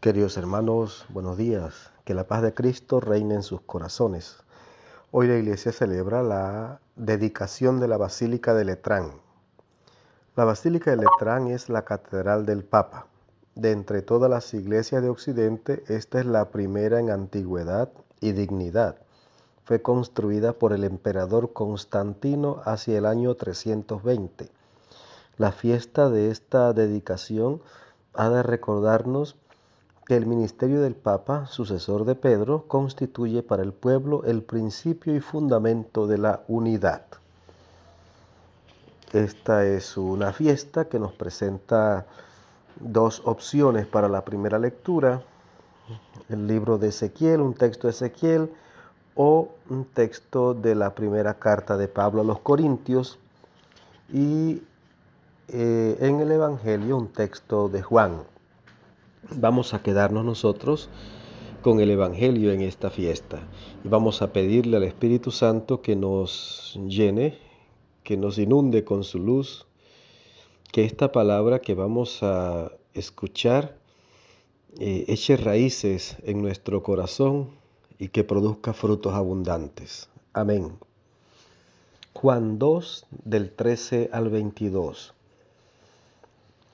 Queridos hermanos, buenos días. Que la paz de Cristo reine en sus corazones. Hoy la iglesia celebra la dedicación de la Basílica de Letrán. La Basílica de Letrán es la catedral del Papa. De entre todas las iglesias de Occidente, esta es la primera en antigüedad y dignidad. Fue construida por el emperador Constantino hacia el año 320. La fiesta de esta dedicación ha de recordarnos que el ministerio del Papa, sucesor de Pedro, constituye para el pueblo el principio y fundamento de la unidad. Esta es una fiesta que nos presenta dos opciones para la primera lectura: el libro de Ezequiel, un texto de Ezequiel, o un texto de la primera carta de Pablo a los Corintios, y en el Evangelio un texto de Juan. Vamos a quedarnos nosotros con el Evangelio en esta fiesta y vamos a pedirle al Espíritu Santo que nos llene, que nos inunde con su luz, que esta palabra que vamos a escuchar eche raíces en nuestro corazón y que produzca frutos abundantes. Amén. Juan 2, del 13 al 22.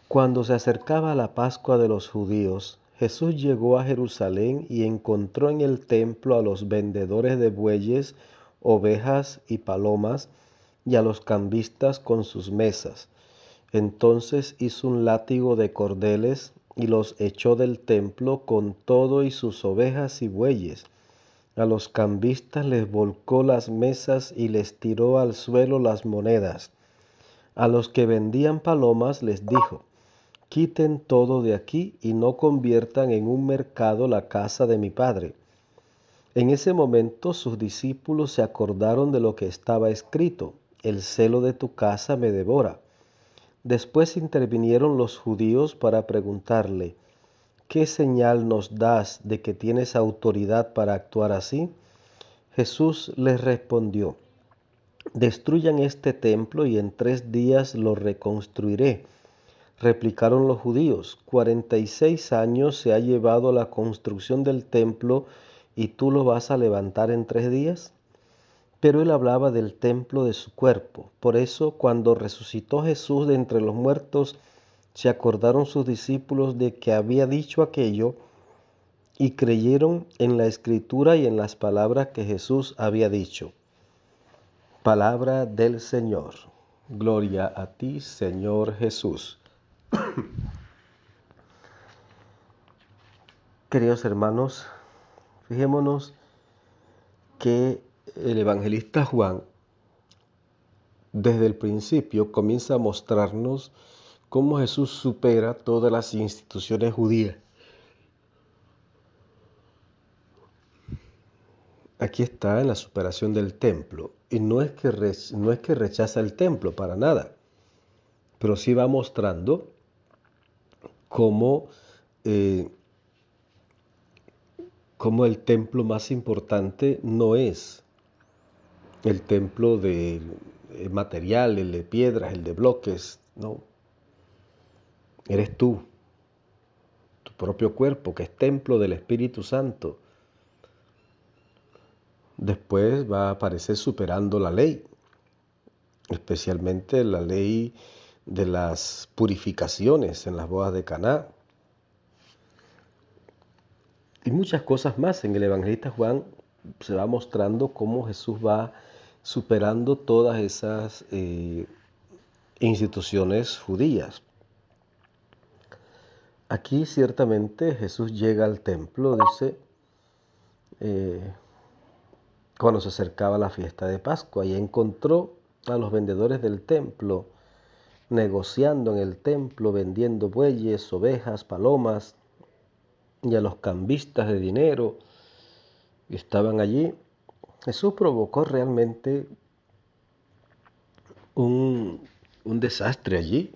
Cuando se acercaba la Pascua de los judíos, Jesús llegó a Jerusalén y encontró en el templo a los vendedores de bueyes, ovejas y palomas, y a los cambistas con sus mesas. Entonces hizo un látigo de cordeles y los echó del templo con todo y sus ovejas y bueyes. A los cambistas les volcó las mesas y les tiró al suelo las monedas. A los que vendían palomas les dijo: quiten todo de aquí y no conviertan en un mercado la casa de mi Padre. En ese momento sus discípulos se acordaron de lo que estaba escrito: el celo de tu casa me devora. Después intervinieron los judíos para preguntarle: ¿qué señal nos das de que tienes autoridad para actuar así? Jesús les respondió: destruyan este templo y en 3 días lo reconstruiré. Replicaron los judíos: 46 años se ha llevado la construcción del templo y tú lo vas a levantar en 3 días. Pero él hablaba del templo de su cuerpo. Por eso, cuando resucitó Jesús de entre los muertos, se acordaron sus discípulos de que había dicho aquello y creyeron en la escritura y en las palabras que Jesús había dicho. Palabra del Señor. Gloria a ti, Señor Jesús. Queridos hermanos, fijémonos que el evangelista Juan desde el principio comienza a mostrarnos cómo Jesús supera todas las instituciones judías. Aquí está en la superación del templo, y no es que rechaza el templo para nada, pero sí va mostrando cómo el templo más importante no es el templo de material, el de piedras, el de bloques, no. Eres tú, tu propio cuerpo, que es templo del Espíritu Santo. Después va a aparecer superando la ley, especialmente la ley de las purificaciones en las bodas de Caná. Y muchas cosas más. En el evangelista Juan se va mostrando cómo Jesús va superando todas esas instituciones judías. Aquí ciertamente Jesús llega al templo, dice, cuando se acercaba la fiesta de Pascua, y encontró a los vendedores del templo negociando en el templo, vendiendo bueyes, ovejas, palomas, y a los cambistas de dinero que estaban allí. Jesús provocó realmente un desastre allí.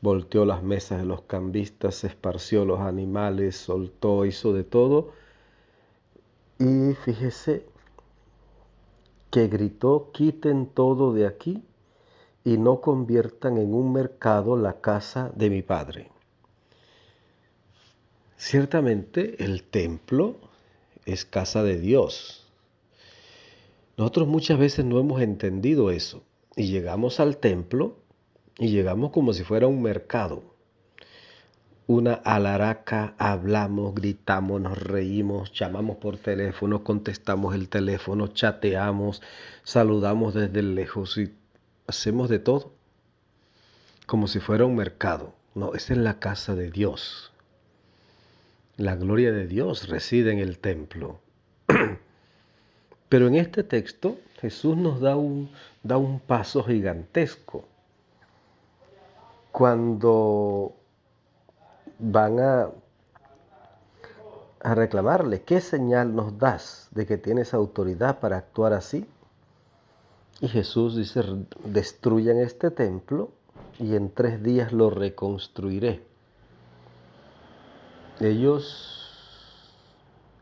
Volteó las mesas de los cambistas, esparció los animales, soltó, hizo de todo. Y fíjese que gritó: quiten todo de aquí y no conviertan en un mercado la casa de mi Padre. Ciertamente el templo es casa de Dios. Nosotros muchas veces no hemos entendido eso y llegamos al templo y llegamos como si fuera un mercado. Una alaraca, hablamos, gritamos, nos reímos, llamamos por teléfono, contestamos el teléfono, chateamos, saludamos desde lejos y hacemos de todo como si fuera un mercado. No, esa es la casa de Dios. La gloria de Dios reside en el templo. Pero en este texto Jesús nos da un paso gigantesco. Cuando van a reclamarle, ¿qué señal nos das de que tienes autoridad para actuar así? Y Jesús dice, destruyan este templo y en 3 días lo reconstruiré. Ellos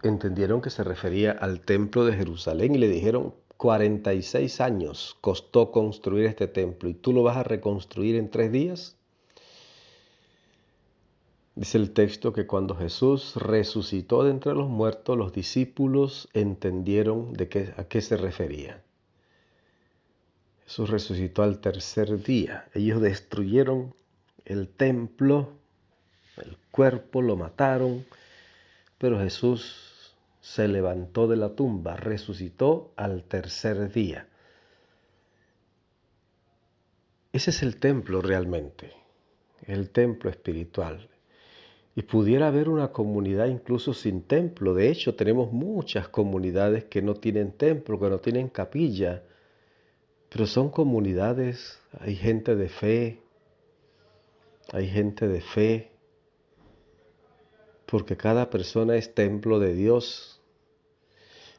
entendieron que se refería al templo de Jerusalén y le dijeron, 46 años costó construir este templo y tú lo vas a reconstruir en 3 días. Dice el texto que cuando Jesús resucitó de entre los muertos, los discípulos entendieron a qué se refería. Jesús resucitó al 3er día. Ellos destruyeron el templo, el cuerpo, lo mataron, pero Jesús se levantó de la tumba, resucitó al 3er día. Ese es el templo realmente, el templo espiritual. Y pudiera haber una comunidad incluso sin templo. De hecho, tenemos muchas comunidades que no tienen templo, que no tienen capilla. Pero son comunidades, hay gente de fe, porque cada persona es templo de Dios.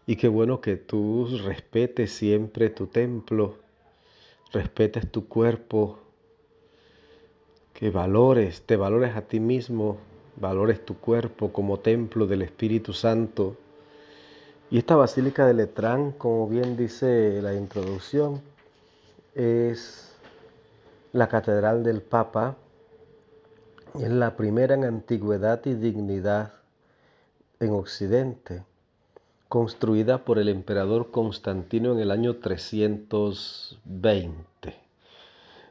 Y qué bueno que tú respetes siempre tu templo, respetes tu cuerpo, que te valores a ti mismo, valores tu cuerpo como templo del Espíritu Santo. Y esta Basílica de Letrán, como bien dice la introducción, es la Catedral del Papa, es la primera en antigüedad y dignidad en Occidente, construida por el emperador Constantino en el año 320.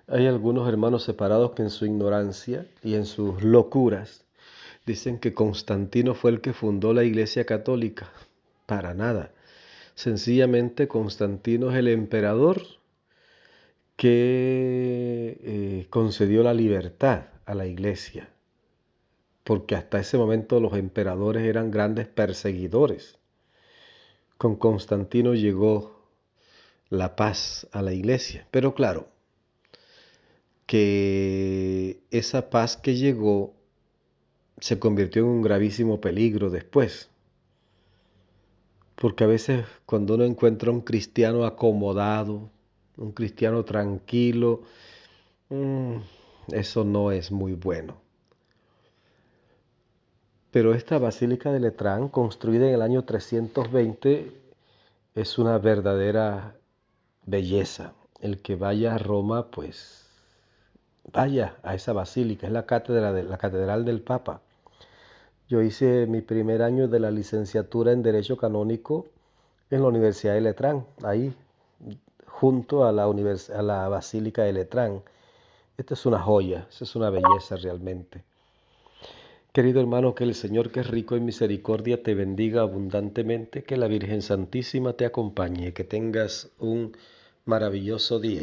Hay algunos hermanos separados que en su ignorancia y en sus locuras dicen que Constantino fue el que fundó la Iglesia Católica. Para nada. Sencillamente Constantino es el emperador que concedió la libertad a la Iglesia, porque hasta ese momento los emperadores eran grandes perseguidores. Con Constantino llegó la paz a la Iglesia, pero claro, que esa paz que llegó se convirtió en un gravísimo peligro después. Porque a veces cuando uno encuentra un cristiano acomodado, un cristiano tranquilo, eso no es muy bueno. Pero esta Basílica de Letrán, construida en el año 320, es una verdadera belleza. El que vaya a Roma, pues vaya a esa basílica, es la catedral del Papa. Yo hice mi primer año de la licenciatura en Derecho Canónico en la Universidad de Letrán, ahí junto a la Basílica de Letrán. Esta es una joya, esta es una belleza realmente. Querido hermano, que el Señor, que es rico en misericordia, te bendiga abundantemente, que la Virgen Santísima te acompañe, que tengas un maravilloso día.